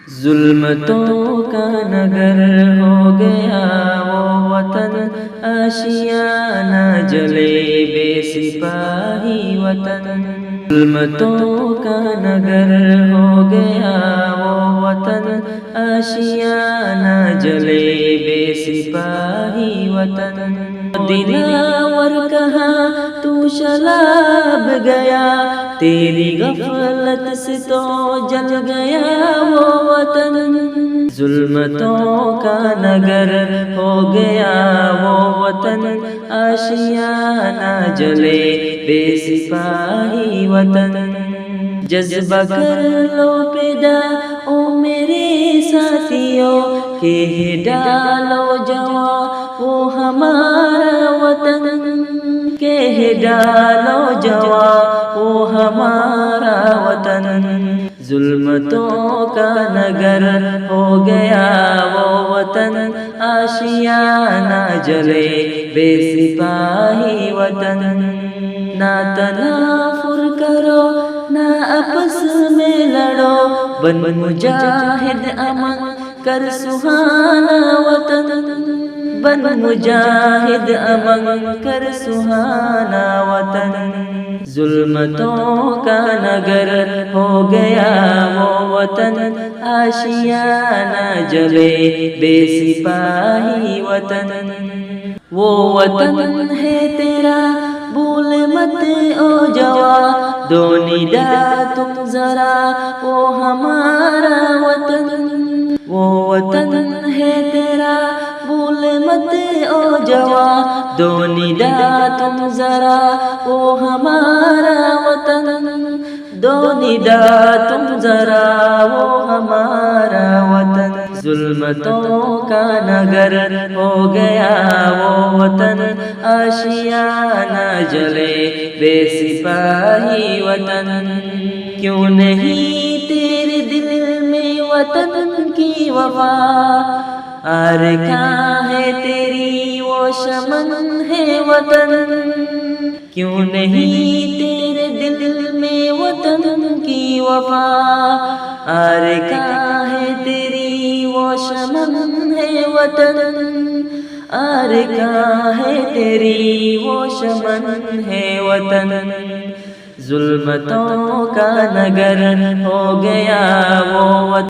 ظلمتوں کا نگر ہو گیا وہ وطن، آشیانہ جلے بے سپاہی وطن۔ ظلمتوں کا نگر ہو گیا وہ وطن، آشیانہ جلے بے سپاہی وطن۔ دلاور کہاں تو شلاب گیا، تیری غفلت سے تو جل گیا وہ وطن۔ ظلمتوں کا نگر ہو گیا وہ وطن، آشیانہ جلے بے سپاہی وطن۔ جذبہ کر لو پیدا او میرے ساتھیوں، کہہ ڈالو جواں وہ ہمارا وطن، کہہ ڈالو جواں وہ ہمارا وطن۔ ظلمتوں کا نگر ہو گیا وہ وطن، آشیانہ جلے بے سپاہی وطن۔ نہ تنافر کرو نہ آپس میں لڑو، بن مجاہد امن کر سہانا وطن، بن مجاہد امن کر سہانا وطن۔ ظلمتوں کا نگر ہو گیا وہ وطن، آشیانہ جلے بے سپاہی وطن۔ وہ وطن ہے تیرا بھول مت او جواں، دو ندا تم ذرا وہ ہمارا وطن۔ وہ وطن ہے تیرا بھول مت او جواں، دو ندا تم ذرا وہ ہمارا وطن، دو ندا تم ذرا وہ ہمارا وطن۔ ظلمتوں کا نگر ہو گیا وہ وطن، آشیانہ جلے بے سپاہی وطن۔ کیوں نہیں تیرے دل میں وطن کی وفا، آرکاں ہے تیری وہ شمن ہے وطن۔ کیوں نہیں تیرے دل میں وطن کی وفا، آرکاں ہے تیری وہ شمن ہے وطن، آرکاں ہے تیری وہ شمن ہے وطن۔ ظلمتوں کا نگر ہو گیا وہ وطن۔